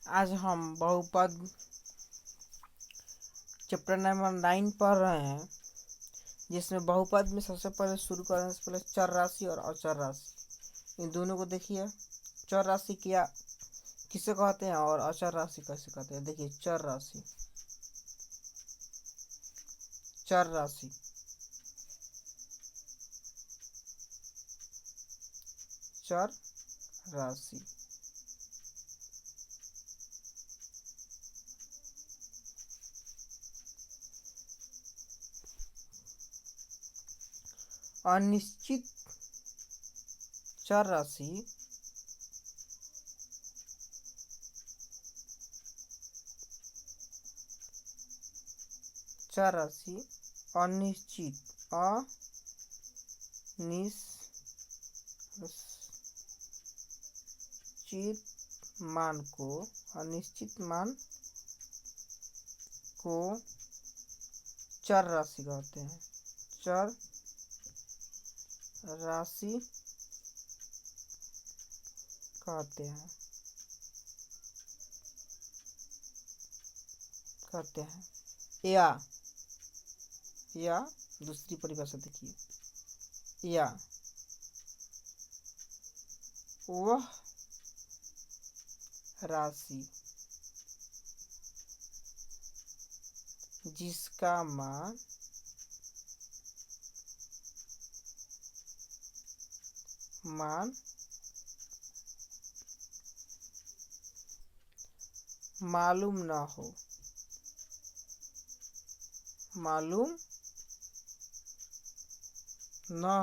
आज हम बहुपद चैप्टर नंबर 9 पढ़ रहे हैं, जिसमें बहुपद में सबसे पहले शुरू करने से पहले चर राशि और अचर राशि इन दोनों को देखिए। चर राशि क्या किसे कहते हैं और अचर राशि कैसे कहते हैं। देखिए, चर राशि चर राशि चर राशि अनिश्चित चर राशि चर राशि अनिश्चित अनिश्चित मान को चर राशि कहते हैं। चर राशि कहते हैं या दूसरी परिभाषा देखिए, या वह राशि जिसका मान मालूम न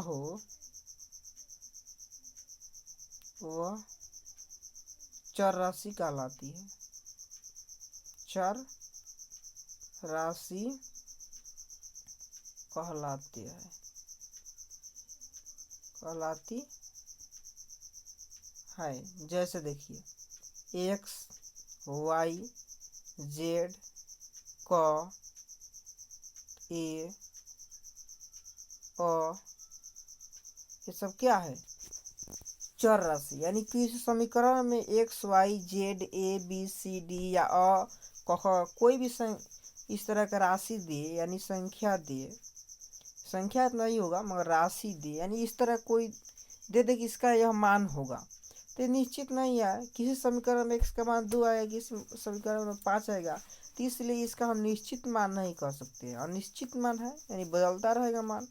हो वह चर राशि कहलाती है। चर राशि कहलाती है। जैसे देखिए, एक्स वाई जेड क ए अ ये सब क्या है? चर राशि। यानी कि इस समीकरण में X Y Z A B C D या अ क ख कोई भी इस तरह का राशि दे, यानी संख्या दे, संख्या नहीं होगा मगर राशि दे, यानी इस तरह कोई दे दे कि इसका यह मान होगा, तो निश्चित नहीं है। किसी समीकरण में x का मान 2 आएगा, किसी समीकरण में 5 आएगा, तो इसलिए इसका हम निश्चित मान नहीं कह सकते हैं। अनिश्चित मान है, यानी बदलता रहेगा मान।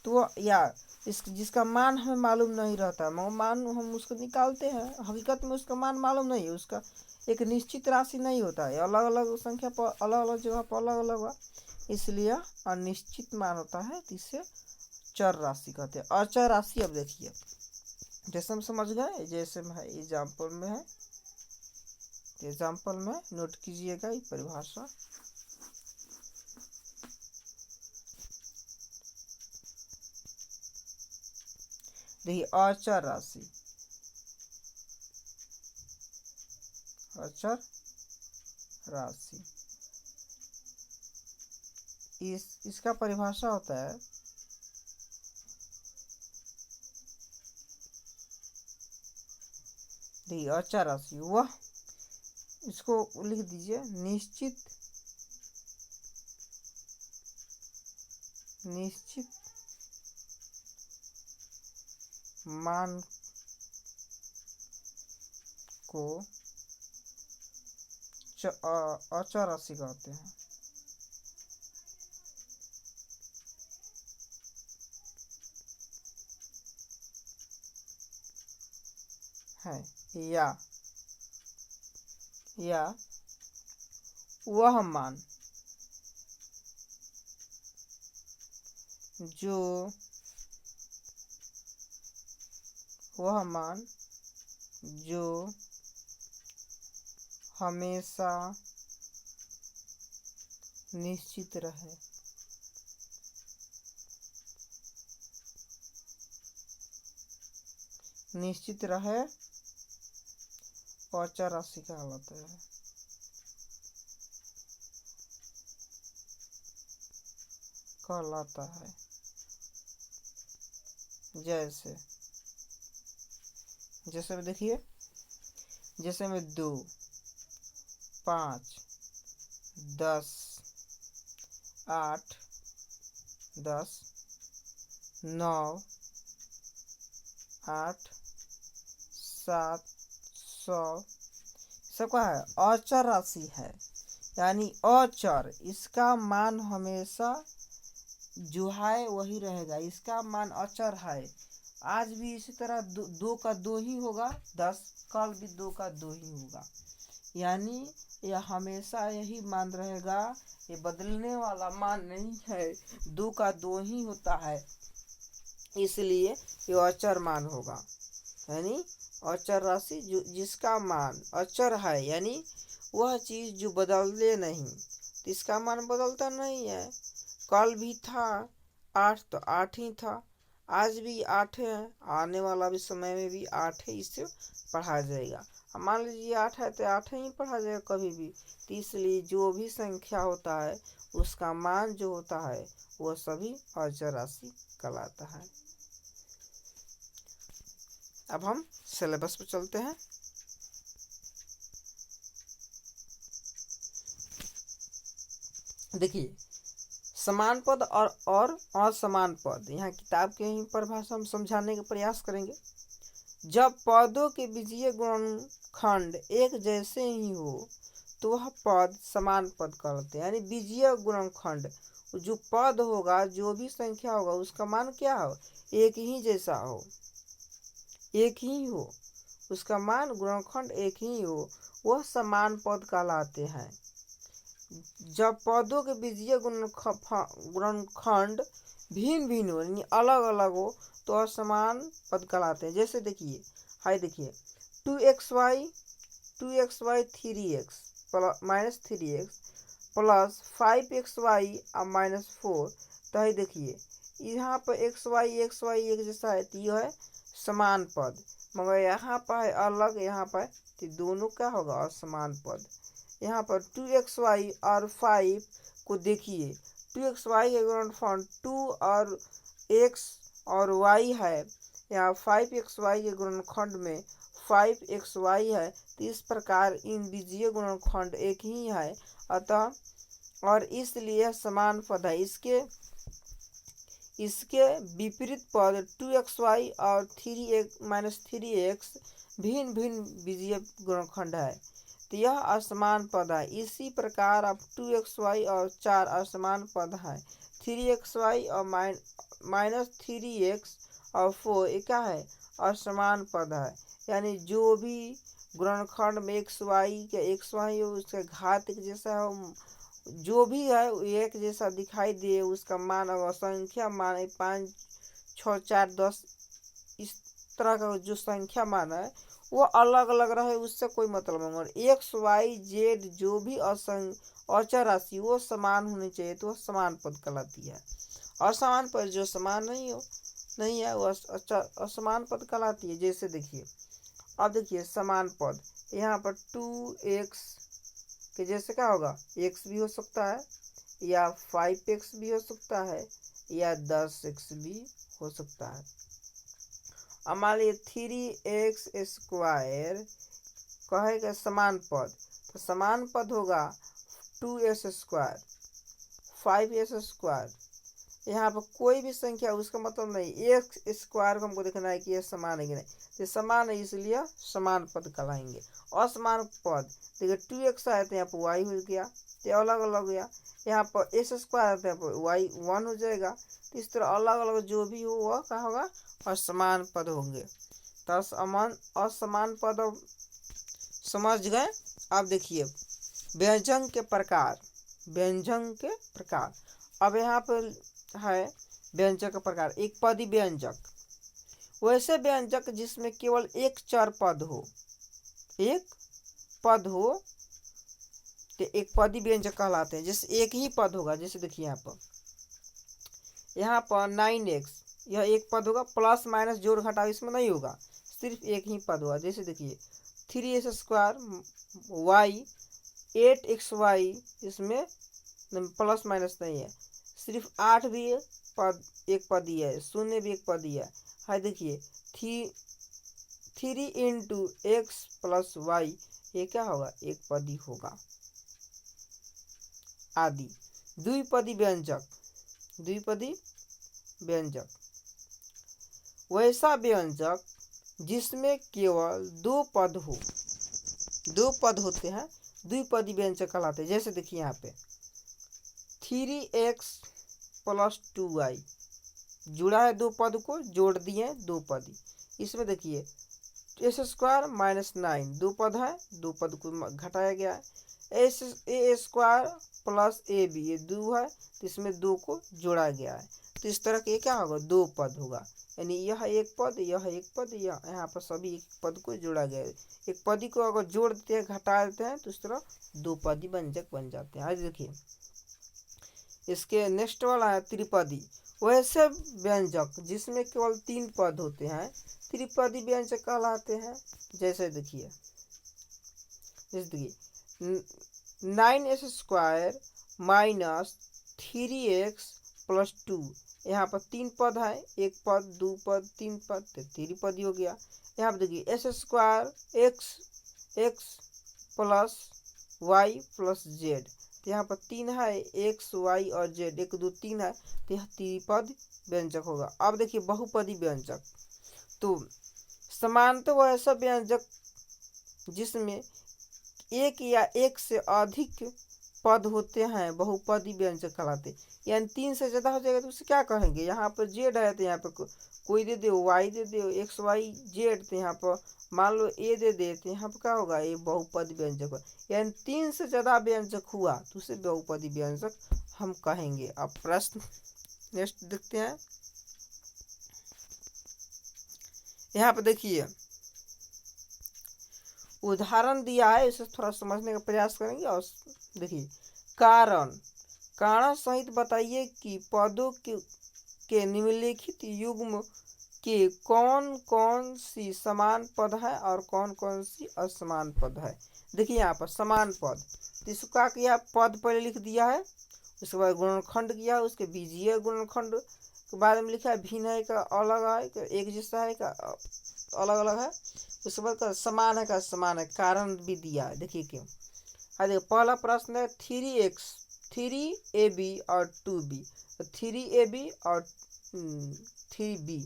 तो या जिसका मान हमें मालूम नहीं रहता मगर मान हम उसको निकालते हैं, हकीकत में उसका मान मालूम नहीं है, उसका एक निश्चित राशि नहीं होता है, अलग अलग संख्या पर अलग अलग जगह पर अलग अलग हुआ, इसलिए अनिश्चित मान होता है, जिसे चर राशि कहते हैं। अचर राशि अब देखिए, जैसे हम समझ गए, जैसे में है एग्जाम्पल में है, एग्जाम्पल में नोट कीजिएगा ये परिभाषा। देखिए, अचर राशि इसका परिभाषा होता है देखिए, अचर राशि वह, इसको लिख दीजिए, निश्चित मान को अचर राशि कहते हैं। या वह मान जो हमेशा निश्चित रहे। अचर राशि कहलाता है। जैसे में देखिए, जैसे में 2 5 10 8 10 9 8 7 100 सबका है अचर राशि है, यानी अचर, इसका मान हमेशा जो है वही रहेगा, इसका मान अचर है। आज भी इसी तरह दो का दो ही होगा 10, कल भी 2 का 2 ही होगा, यानी यह हमेशा यही मान रहेगा, ये बदलने वाला मान नहीं है, 2 का 2 ही होता है, इसलिए ये अचर मान होगा। यानी अचर राशि जो जिसका मान अचर है, यानी वह चीज जो बदलते नहीं, तो इसका मान बदलता नहीं है। कल भी था 8 तो 8 ही था, आज भी 8 है, आने वाला भी समय में भी 8 है, इससे पढ़ा जाएगा। अब मान लीजिए 8 है तो 8 ही पढ़ा जाएगा कभी भी, तो इसलिए जो भी संख्या होता है उसका मान जो होता है वह सभी अचर राशि कहलाता है। अब हम सिलेबस पर चलते हैं। देखिए, समान पद और असमान पद, यहाँ किताब के ही परिभाषा हम समझाने का प्रयास करेंगे। जब पदों के बीजीय गुणनखंड एक जैसे ही हो तो वह पद समान पद कहलाते हैं। यानी बीजीय गुणनखंड जो पद होगा, जो भी संख्या होगा, उसका मान क्या हो, एक ही जैसा हो, एक ही हो, उसका मान गुणनखंड एक ही हो, वह समान पद कहलाते हैं। जब पदों के बीजीय गुणनखंड भिन्न भिन्न हो, यानी अलग अलग हो, तो असमान पद कहलाते हैं। जैसे देखिए, हाय देखिए 2xy 3x minus 3x plus 5xy और माइनस 4, तो है देखिए यहाँ पर xy एक जैसा है, तो यह है समान पद, मगर यहाँ पर है अलग, यहाँ पर तो दोनों क्या होगा, असमान पद। यहाँ पर 2xy और 5 को देखिए, 2xy के गुणनफल 2 और x और y है, यहाँ 5xy के गुणनखंड में 5xy है, तो इस प्रकार इन बीजीय गुणनखंड एक ही है, अतः और इसलिए समान पद है। इसके विपरीत पद 2xy और 3x माइनस 3x भिन्न भिन्न बीजीय गुणनखंड है, तो यह असमान पद है। इसी प्रकार अब 2xy और 4 असमान पद है, 3xy और माइनस 3x और 4 क्या है, असमान पद है। यानी जो भी गुणनखंड में xy हो, उसका घात एक जैसा हो, जो भी है एक जैसा दिखाई दे, उसका मान अगर संख्या मान 5 6 4 10 इस तरह का जो संख्या मान है वो अलग अलग रहे, उससे कोई मतलब नहीं। और एक्स वाई जेड जो भी अचर राशि वो समान होनी चाहिए, तो वह समान पद कहलाती है। असमान पद जो समान नहीं है वह असमान पद कहलाती है। जैसे देखिए, अब देखिए समान पद, यहाँ पर 2x के जैसे क्या होगा, x भी हो सकता है, या 5x भी हो सकता है, या 10x भी हो सकता है। अब मान लीजिए 3x स्क्वायर कहेगा समान पद, तो समान पद होगा 2s स्क्वायर 5s स्क्वायर। यहाँ पर कोई भी संख्या उसका मतलब नहीं, एक्स स्क्वायर को हमको देखना है कि यह समान है कि नहीं, तो समान है इसलिए समान पद कहलाएंगे। असमान पद देखिए 2x आया तो यहाँ पर y हो गया, तो अलग अलग हो गया। यहाँ पर s स्क्वायर आता है, यहाँ पर y 1 हो जाएगा। तो इस तरह अलग अलग जो भी हो वह क्या होगा, असमान पद होंगे। तो असमान पद अब समझ गए। अब देखिए व्यंजन के प्रकार, अब यहाँ पर है व्यंजक का प्रकार। एक पदी व्यंजक, वैसे व्यंजक जिसमें केवल एक चर पद हो, तो एक पदी व्यंजक कहलाते हैं। जैसे एक ही पद होगा, जैसे देखिए यहाँ पर 9x यह एक पद होगा, प्लस माइनस जोड़ घटाव इसमें नहीं होगा, सिर्फ एक ही पद होगा। जैसे देखिए 3s स्क्वायर y 8xy, इसमें प्लस माइनस नहीं है, सिर्फ 8 भी एक पद ही है, 0 भी एक पद ही है। हाँ देखिए 3 × x + y ये क्या होगा, एक पद ही होगा। आदि। द्विपदी व्यंजक, द्विपदी व्यंजक वैसा व्यंजक जिसमें केवल दो पद हो, दो पद होते हैं द्विपदी व्यंजक कहलाते हैं। जैसे देखिए यहाँ पे 3x + 2y जुड़ा है, दो पद को जोड़ दिए दो पदी। इसमें देखिए s² - 9 दो पद है, दो पद को घटाया गया है। a² + ab ये दो है, तो इसमें दो को जोड़ा गया है। तो इस तरह के क्या होगा, दो पद होगा, यानी यह एक पद, यह एक पद, यह यहाँ पर सभी एक पद को जोड़ा गया है। एक पदी को अगर जोड़ देते हैं, घटा देते हैं, तो इस तरह दो पदी व्यंजक बन जाते हैं। आज देखिए इसके नेक्स्ट वाला है त्रिपदी। वैसे व्यंजक जिसमें केवल तीन पद होते हैं त्रिपदी व्यंजक कहलाते हैं। जैसे देखिए 9s² - 3x + 2 यहाँ पर तीन पद है, एक पद, दो पद, तीन पद, तो त्रिपदी हो गया। यहाँ पर देखिए s² x + y + z, तो यहाँ पर तीन है, x y और z, एक दो तीन है, तो यह त्रिपद व्यंजक होगा। अब देखिए बहुपदी व्यंजक, तो समानतः वह ऐसा व्यंजक जिसमें एक या एक से अधिक पद होते हैं बहुपदी व्यंजक कहलाते। यानी तीन से ज़्यादा हो जाएगा तो उसे क्या कहेंगे, यहाँ पर जेड है तो यहाँ पर कोई दे दे, वाई दे दे, एक्स वाई जेड, तो यहाँ पर मान लो ए दे दे, तो यहाँ पर क्या होगा, ये बहुपदी व्यंजक होगा। यानी तीन से ज़्यादा व्यंजक हुआ तो उसे बहुपदी व्यंजक हम कहेंगे। अब प्रश्न नेक्स्ट देखते हैं। यहाँ पर देखिए उदाहरण दिया है, इसे थोड़ा समझने का प्रयास करेंगे। और देखिए कारण सहित बताइए कि पदों के निम्नलिखित युग्म के कौन कौन सी समान पद है और कौन कौन सी असमान पद है। देखिए यहाँ पर समान पद, तो इसका किया पद पहले लिख दिया है, उसके बाद गुणनखंड किया, उसके बीजीय गुणनखंड के बारे में लिखा है, भिन्न है का अलग है, एक जैसा है का अलग अलग है। उसके बाद का समान है का समान है, कारण भी दिया है। देखिए क्यों, देखिए पहला प्रश्न है 3ab और 2b, 3ab और 3b,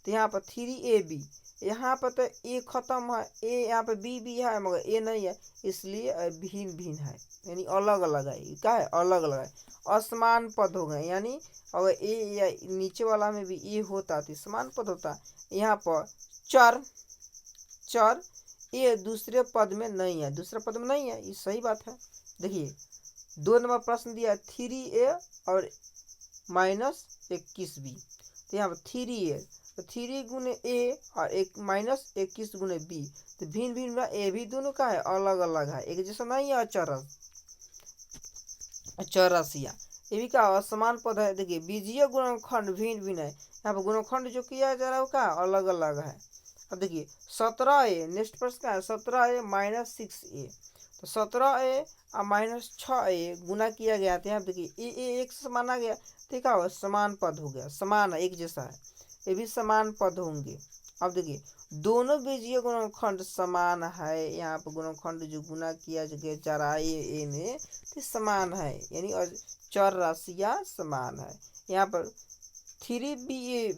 तो यहाँ पर 3ab, यहाँ पर तो ए खत्म है, ए यहाँ पर बी भी है मगर ए नहीं है, इसलिए भिन्न भिन्न है, यानी अलग अलग है। क्या है, अलग अलग है। असमान पद हो गए, यानी अगर ए या नीचे वाला में भी ए होता तो समान पद होता। यहाँ पर चर ये दूसरे पद में नहीं है, दूसरे पद में नहीं है, ये सही बात है। देखिए 2 नंबर प्रश्न दिया 3a और -21b, तो यहाँ पर 3a, तो 3 गुने a और एक -21 गुने b, तो भिन्न भिन्न में ए भी दोनों का है, अलग अलग है, एक जैसा नहीं है। चौरासिया ये भी क्या असमान पद है। देखिए बीजीय गुणनखंड भिन्न भिन्न है, यहाँ पर गुणनखंड जो किया जा रहा है वो क्या अलग अलग है। अब देखिए 17a, नेक्स्ट प्रश्न का है 17a - 6a, तो 17a और -6a गुना किया गया, तो यहाँ देखिए ए एक से माना गया, तो क्या होगा, समान पद हो गया, समान है, एक जैसा है, ये भी समान पद होंगे। अब देखिए दोनों बीजीय गुणनखंड समान है, यहाँ पर गुणनखंड जो गुना किया गया 4a में तो समान है, यानी और चर राशियाँ समान है। यहाँ पर 3a²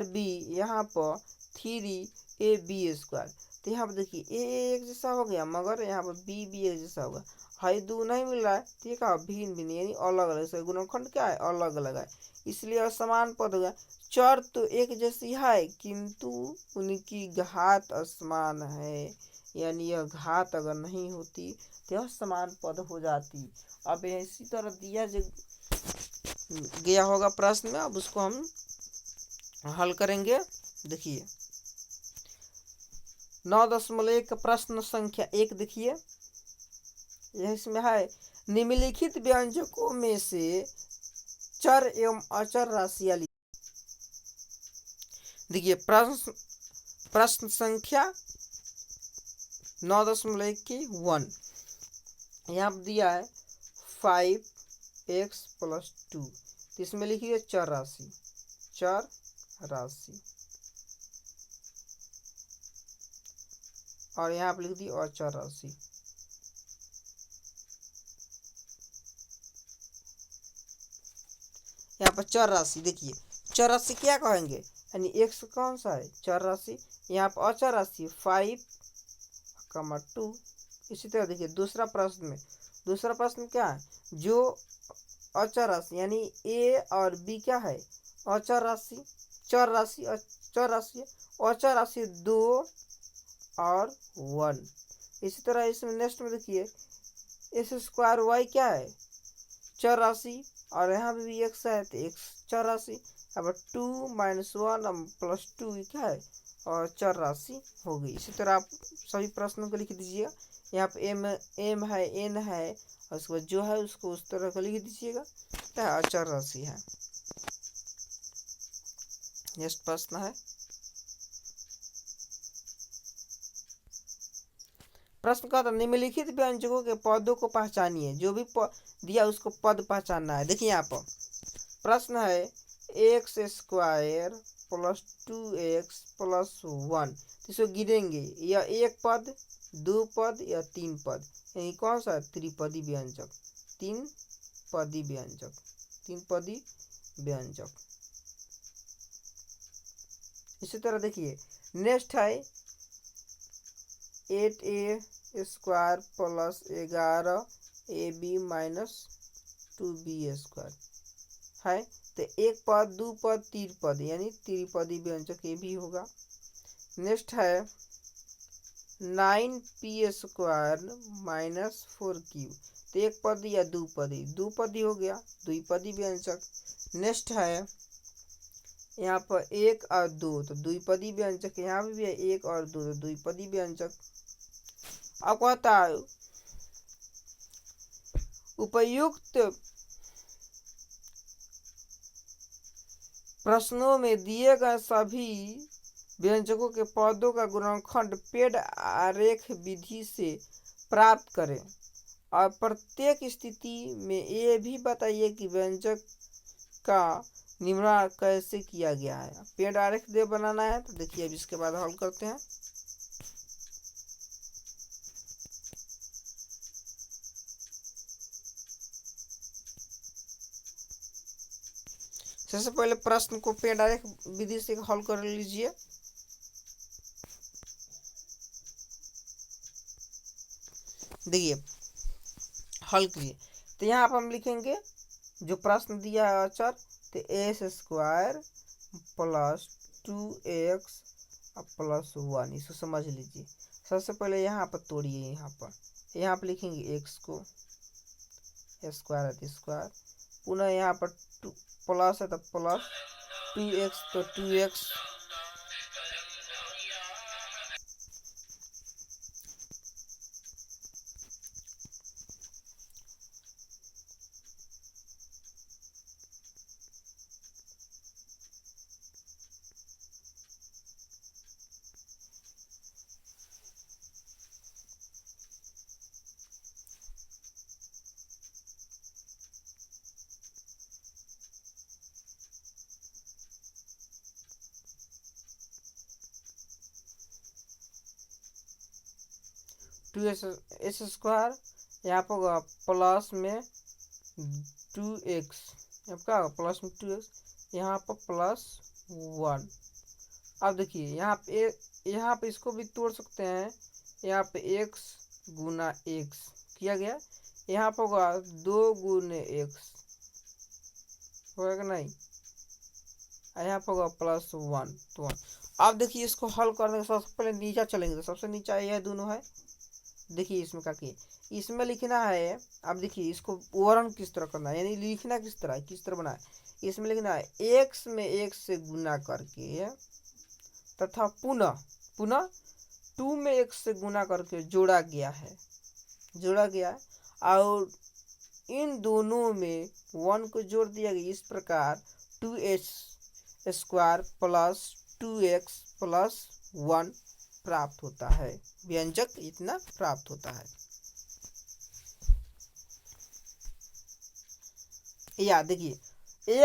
b, यहाँ पर 3ab², तो यहाँ पर देखिए ए एक जैसा हो गया मगर यहाँ पर बी भी एक जैसा होगा, हाई दो नहीं मिल रहा है, तो ये क्या भिन्न भिन्न यानी अलग अलग, गुणनखंड क्या है अलग अलग है, इसलिए असमान पद हो गया। चर तो एक जैसी है किंतु उनकी घात असमान है, यानी यह घात अगर नहीं होती तो यह समान पद हो जाती। अब इसी तरह दिया जो गया होगा प्रश्न में, अब उसको हम हल करेंगे। देखिए 9.1 प्रश्न संख्या 1 देखिए, यह इसमें है निम्नलिखित व्यंजकों में से चर एवं अचर राशियां। देखिए प्रश्न संख्या 9.1 की 1, यहाँ पर दिया है 5x + 2, तो इसमें लिखिए चर राशि, और यहाँ पर लिख दी अचर राशि। यहाँ पर चर राशि देखिए, चर राशि क्या कहेंगे, यानी एक्स कौन सा है, चर राशि। यहाँ पर अचर राशि 5, 2। इसी तरह देखिए दूसरा प्रश्न क्या है, जो अचर राशि यानी ए और बी क्या है, अचर राशि, चर राशि, चर राशि, अचर राशि 2 और 1। इसी तरह इसमें नेक्स्ट में देखिए एक्स स्क्वायर वाई क्या है, चर राशि, और यहाँ पे भी एक्स है तो एक्स चर राशि। अब 2 - 1 + 2 क्या है, और चर राशि होगी। इसी तरह आप सभी प्रश्नों को लिख दीजिएगा। यहाँ पे एम है, एन है, और उसके बाद जो है उसको उस तरह का लिख दीजिएगा, क्या अचर राशि है। नेक्स्ट प्रश्न है, प्रश्न का निम्नलिखित व्यंजकों के पदों को पहचानिए, जो भी दिया उसको पद पहचानना है। देखिए यहाँ पर प्रश्न है एक्स स्क्वायर + 2x + 1, इसको गिनेंगे, या एक पद, दो पद या तीन पद, यानी कौन सा त्रिपदी व्यंजक, तीन पदी व्यंजक। इसी तरह देखिए नेक्स्ट है 8a² + 11ab - 2b² है, तो एक पद, दो पद, तीन पद, यानी त्रिपदी व्यंजक ये भी होगा। नेक्स्ट है 9p² - 4q, तो एक पद या दो पदी हो गया, द्विपदी व्यंजक। नेक्स्ट है यहाँ पर एक और दो, तो द्विपदी व्यंजक, यहाँ भी है एक और दो, तो द्विपदी व्यंजक। अब कहता है उपयुक्त प्रश्नों में दिए गए सभी व्यंजकों के पदों का गुणनखंड पेड़ आरेख विधि से प्राप्त करें, और प्रत्येक स्थिति में ये भी बताइए कि व्यंजक का निर्माण कैसे किया गया है। पेड़ आरेख दे बनाना है, तो देखिए अब इसके बाद हल करते हैं। सबसे पहले प्रश्न को पेड़ आरेख विधि से हल कर लीजिए। देखिए हल कीजिए, तो यहाँ पर हम लिखेंगे जो प्रश्न दिया है अचर, तो x² + 2x + 1, इसको समझ लीजिए। सबसे पहले यहाँ पर तोड़िए, यहाँ पर लिखेंगे x को, स्क्वायर है तो स्क्वायर, पुनः यहाँ पर प्लस है तो प्लस, 2x तो 2x, x², यहाँ पर होगा प्लस में 2x, अब क्या होगा प्लस में 2x, यहाँ पर +1। अब देखिए यहाँ पे इसको भी तोड़ सकते हैं, यहाँ पे x × x किया गया, यहाँ पर होगा 2 × x, होगा कि नहीं, यहाँ पर होगा +1 तो 1। अब देखिए इसको हल करने के सबसे पहले नीचा चलेंगे, तो सबसे नीचा यह दोनों है। देखिए इसमें क्या किए, इसमें लिखना है, अब देखिए इसको वर्ण किस तरह करना है, यानी लिखना किस तरह बना है। इसमें लिखना है x में x से गुना करके, तथा पुनः 2 में x से गुना करके जोड़ा गया है, और इन दोनों में 1 को जोड़ दिया गया। इस प्रकार 2x² + 2x + 1 प्राप्त होता है, व्यंजक इतना प्राप्त होता है। या देखिए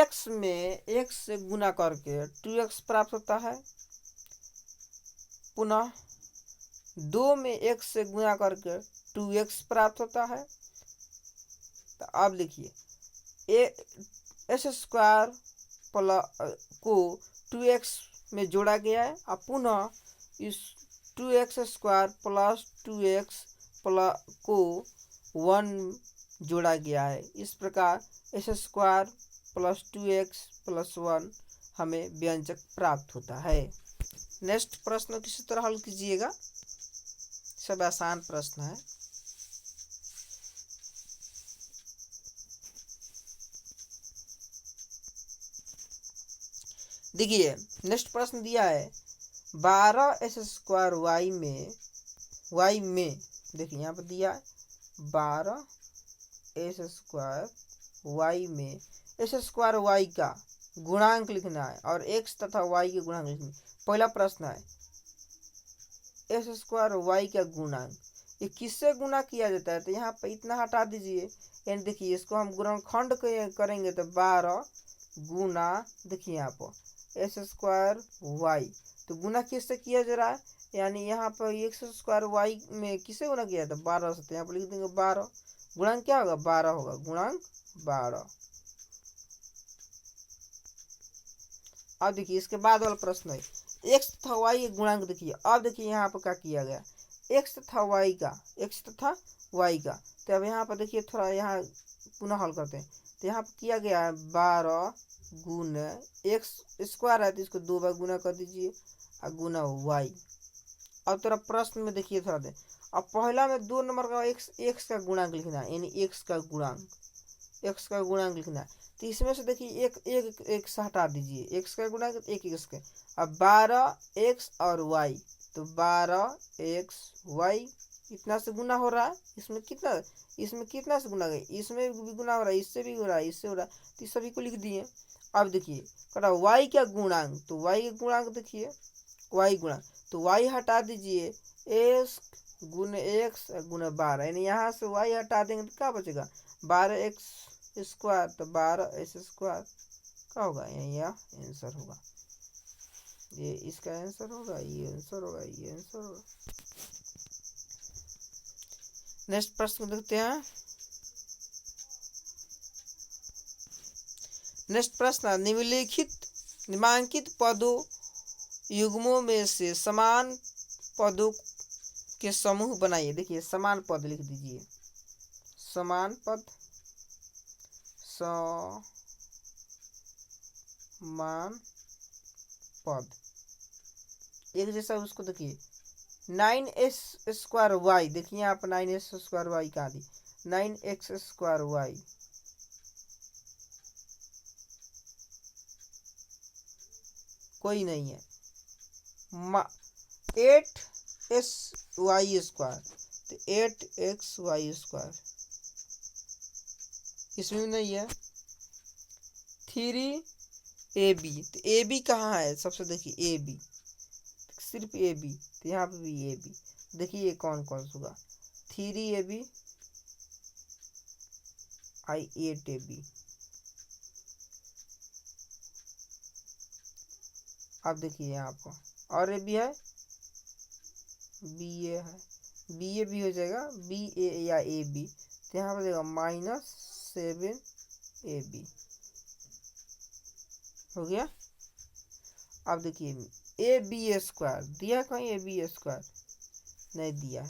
x में x से गुना करके 2x प्राप्त होता है, पुनः 2 में x से गुना करके 2x प्राप्त होता है। तो अब लिखिए एस स्क्वायर को 2x में जोड़ा गया है और पुनः इस 2x स्क्वायर प्लस 2x को 1 जोड़ा गया है। इस प्रकार S square plus 2x plus 1 हमें व्यंजक प्राप्त होता है। नेक्स्ट प्रश्न किसी तरह हल कीजिएगा, सब आसान प्रश्न है। देखिए नेक्स्ट प्रश्न दिया है 12 स्क्वायर y में देखिए यहाँ पर दिया है 12 स्क्वायर y में स्क्वायर y का गुणांक लिखना है और x तथा y के गुणांक लिखना है। पहला प्रश्न है स्क्वायर y का गुणांक, ये किससे गुणा किया जाता है? तो यहाँ पर इतना हटा दीजिए, यानी देखिए इसको हम गुणनखंड करेंगे तो 12 गुना देखिए यहाँ पर स्क्वायर y, तो गुना किससे किया जा रहा है? यानी यहाँ पर x स्क्वायर y में किससे गुना किया था? 12 से। तो यहाँ पर लिख देंगे 12, गुणांक क्या होगा? 12 होगा, गुणांक 12। अब देखिए इसके बाद वाला प्रश्न है x तथा y के गुणांक। देखिए अब देखिए यहाँ पर क्या किया गया, x तथा y का, तो अब यहाँ पर देखिए थोड़ा यहाँ पुनः हल करते हैं। तो यहाँ पर किया गया है 12 गुना x स्क्वायर है तो इसको 2 बार गुना कर दीजिए और गुना y। अब थोड़ा प्रश्न में देखिए थोड़ा दे, अब पहला में 2 नंबर का x का गुणांक लिखना है, यानी x का गुणांक लिखना है। तो इसमें से देखिए एक से हटा दीजिए, x का गुणांक एक x का। अब 12x और y, तो 12xy इतना से गुना हो रहा है। इसमें कितना से गुना गया? इसमें भी गुना हो रहा है, इससे भी हो रहा है, इससे हो रहा है, तो सभी को लिख दिए। अब देखिए करा y का गुणांक, तो y का गुणांक देखिए y गुणांक, तो y हटा दीजिए x गुना x गुना 12, यानी यहाँ से y हटा देंगे तो क्या बचेगा? 12x स्क्वायर, तो 12s स्क्वायर क्या होगा? यह आंसर होगा, ये इसका आंसर होगा, ये आंसर होगा, ये आंसर होगा। नेक्स्ट प्रश्न देखते हैं। नेक्स्ट प्रश्न, निम्नलिखित पदों युग्मों में से समान पदों के समूह बनाइए। देखिए समान पद लिख दीजिए, समान पद, समान पद एक जैसा उसको देखिए 9s स्क्वायर y, देखिए यहाँ पर 9s स्क्वायर y कहाँ दी? 9x स्क्वायर y, कोई नहीं है। 8sy स्क्वायर, तो 8xy स्क्वायर, इसमें नहीं है। 3ab, तो ab कहाँ है? सबसे देखिए ab, सिर्फ ab, तो यहाँ पे भी ab। देखिए ये कौन सा होगा? 3ab आई 8ab। अब देखिए यहाँ पर और ab है, ba है, ba भी हो जाएगा, ba या ab, तो यहाँ पर देगा -7ab हो गया। अब देखिए ab स्क्वायर दिया, कहीं ab स्क्वायर नहीं दिया है।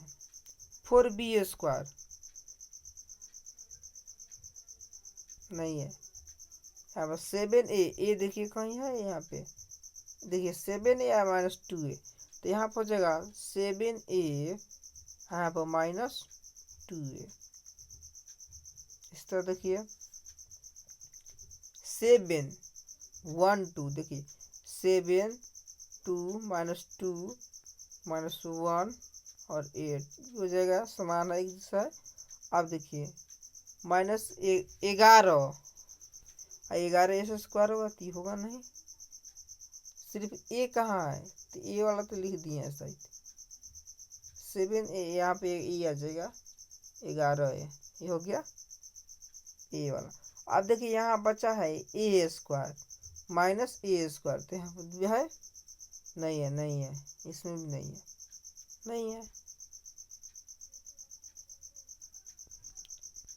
4b स्क्वायर नहीं है। यहाँ पर 7a देखिए कहीं है, यहाँ पे देखिए 7a -2a, तो यहाँ पर हो जाएगा 7a, यहाँ पर -2a। इस तरह देखिए 7 1 2, देखिए 7 2 -2 -1 और 8 हो जाएगा, समान है एक जैसा है। अब देखिए -11 11 स्क्वायर होगा, तो होगा नहीं, सिर्फ a कहाँ है? तो a वाला तो लिख दिए हैं शायद, 7a, यहाँ पे a आ जाएगा, 11 है, ये हो गया a वाला। अब देखिए यहाँ बचा है a स्क्वायर -a स्क्वायर, तो यहाँ पर है नहीं है, इसमें भी नहीं है,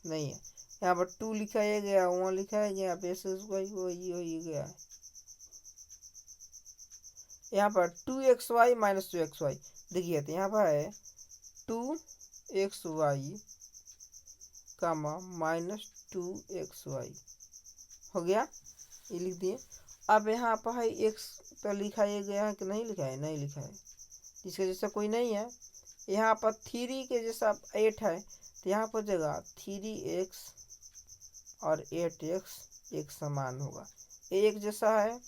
नहीं है। यहाँ पर 2 लिखाया गया, वहाँ लिखाया गया, एक्स वाई वही गया। यहाँ पर 2xy माइनस 2xy देखिए, तो यहाँ पर है 2xy कामा माइनस 2xy हो गया, ये लिख दिए। अब यहाँ पर है x तो लिखा ये गया है कि नहीं लिखा है, नहीं लिखा है, इसके जैसा कोई नहीं है। यहाँ पर 3 के जैसा 8 है, तो यहाँ पर जगह 3x और 8x एक समान होगा, ये एक जैसा है,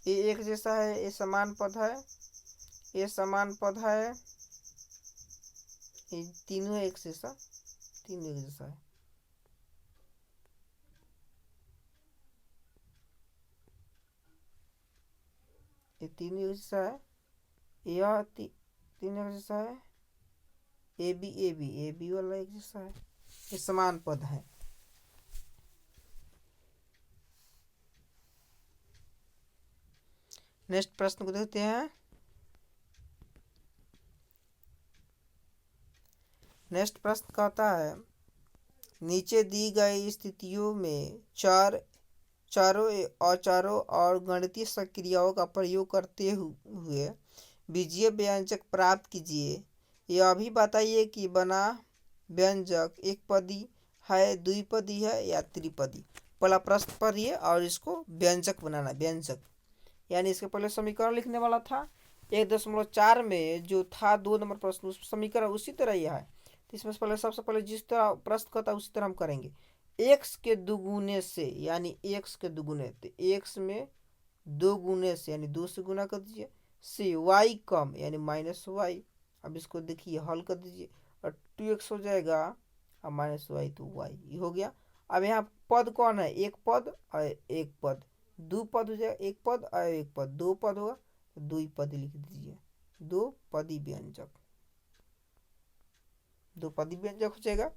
ये एक जैसा है, ये समान पद है, ये समान पद है, ये तीनों एक जैसा, तीनों एक जैसा है। ये तीनों एक जैसा है, यह तीनों एक जैसा है, ए बी वाला एक जैसा है, ये समान पद है। नेक्स्ट प्रश्न को देखते हैं। नेक्स्ट प्रश्न कहता है, नीचे दी गई स्थितियों में चारों अचारों और गणितीय संक्रियाओं का प्रयोग करते हुए बीजीय व्यंजक प्राप्त कीजिए। यह भी बताइए कि बना व्यंजक एक पदी है, द्विपदी है या त्रिपदी। पहला प्रश्न पढ़िए और इसको व्यंजक बनाना, व्यंजक यानी इसके पहले समीकरण लिखने वाला था 1.4 में जो था 2 नंबर प्रश्न, उस समीकरण उसी तरह यह है। तो इसमें पहले सबसे पहले जिस तरह प्रश्न करता है उसी तरह हम करेंगे। x के दुगुने से यानी x के दुगुने, तो x में 2 गुने से यानी 2 से गुना कर दीजिए, से y कम यानी माइनस वाई। अब इसको देखिए हल कर दीजिए और 2x हो जाएगा और माइनस वाई तो y ये हो गया। अब यहाँ पद कौन है, एक पद और एक पद, दो पद हो जाएगा, एक पद और एक पद, दो पद होगा तो दो पद लिख दीजिए, दो पदी व्यंजक, दो पदी व्यंजक हो जाएगा।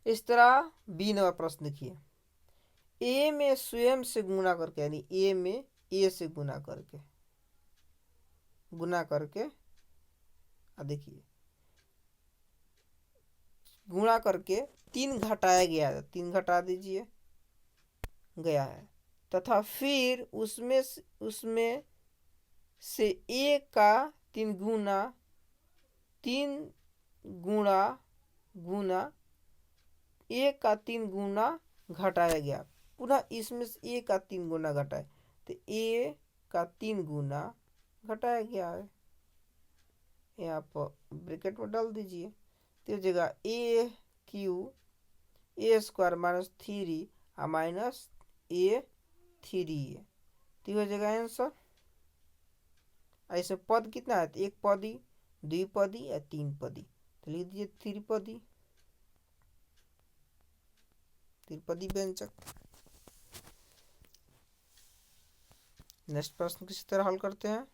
इस तरह बी नंबर प्रश्न देखिए, ए में स्वयं से गुना करके यानी ए में ए से गुना करके देखिए गुणा करके 3 घटाया गया है, 3 घटा दीजिए गया है, तथा फिर उसमें से ए का 3 गुना ए का 3 गुना घटाया गया, पुनः इसमें से ए का 3 गुना घटाए, तो ए का 3 गुना घटाया गया है, यहाँ पर ब्रैकेट में डाल दीजिए, तो जगह ए क्यू ए स्क्वायर माइनस 3 और माइनस ए 3 तो हो जाएगा आंसर। ऐसे पद कितना है, एक पदी, द्विपदी या 3 पदी, तो लिख दीजिए त्रिपदी व्यंजक। नेक्स्ट प्रश्न किसी तरह हल करते हैं।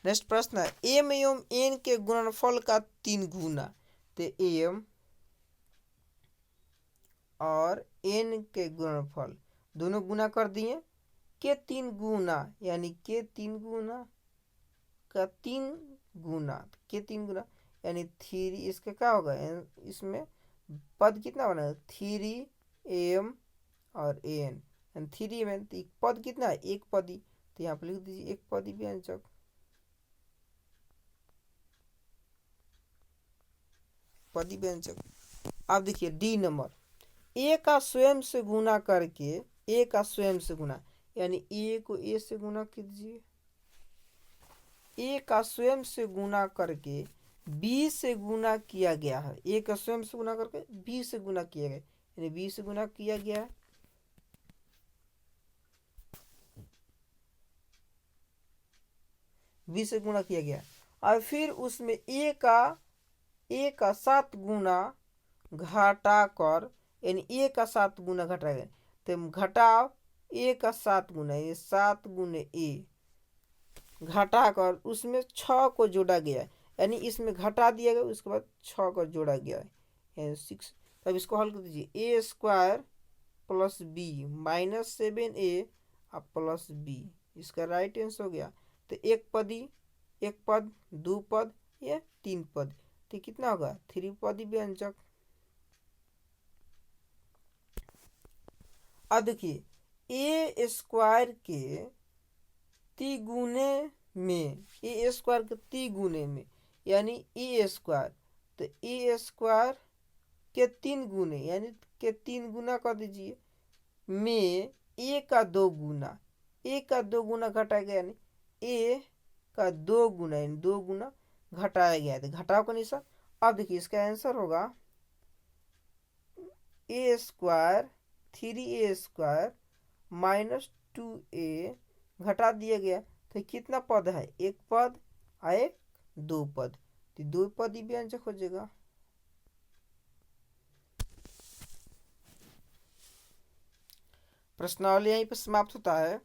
नेक्स्ट प्रश्न है, एम एवं एन के गुणनफल का 3 गुना, तो एम और एन के गुणनफल दोनों गुना कर दिए, के 3 गुना यानी के 3 गुना का 3 गुना, के 3 गुना यानी 3, इसका क्या होगा, इसमें पद कितना बना, 3 एम और एन, 3 में पद कितना है, एक पदी, तो यहाँ पर लिख दीजिए एक पदी व्यंजक, पदी व्यंजक। अब देखिए डी नंबर, ए का स्वयं से गुना करके, ए का स्वयं से गुना यानी ए को ए से गुना कीजिए, ए का स्वयं से गुना करके बी से गुना किया गया है, ए का स्वयं से गुना करके बी से गुना किया गया यानी बी से गुना किया गया है, बी से गुना किया गया और फिर उसमें ए का 7 गुना घटा कर यानी ए का 7 गुना घटा गया, तो घटाओ ए का 7 गुना, ये 7 गुने ए घटा कर उसमें 6 को जोड़ा गया यानी इसमें घटा दिया गया, उसके बाद 6 को जोड़ा गया यानी 6। तब इसको हल कर दीजिए, ए स्क्वायर प्लस बी माइनस 7 ए और प्लस बी, इसका राइट आंसर हो गया। तो एक एक पद, दो पद या तीन पद, तो कितना होगा त्रिपदी व्यंजक। अब देखिए ए स्क्वायर के तिगुने में, ए स्क्वायर के तिगुने में यानी ए स्क्वायर, तो ए स्क्वायर के तीन गुने यानी के तीन गुना कर दीजिए में ए का दो गुना, ए का दो गुना घटाया गया यानी ए का दो गुना यानी दो गुना घटाया गया, तो घटाओ का निशान। अब देखिए इसका आंसर होगा ए स्क्वायर, थ्री ए स्क्वायर माइनस टू ए घटा दिया गया, तो कितना पद है, एक पद और एक दो पद, तो दो पद ही व्यंजक हो जाएगा। प्रश्नावली यहीं पर समाप्त होता है।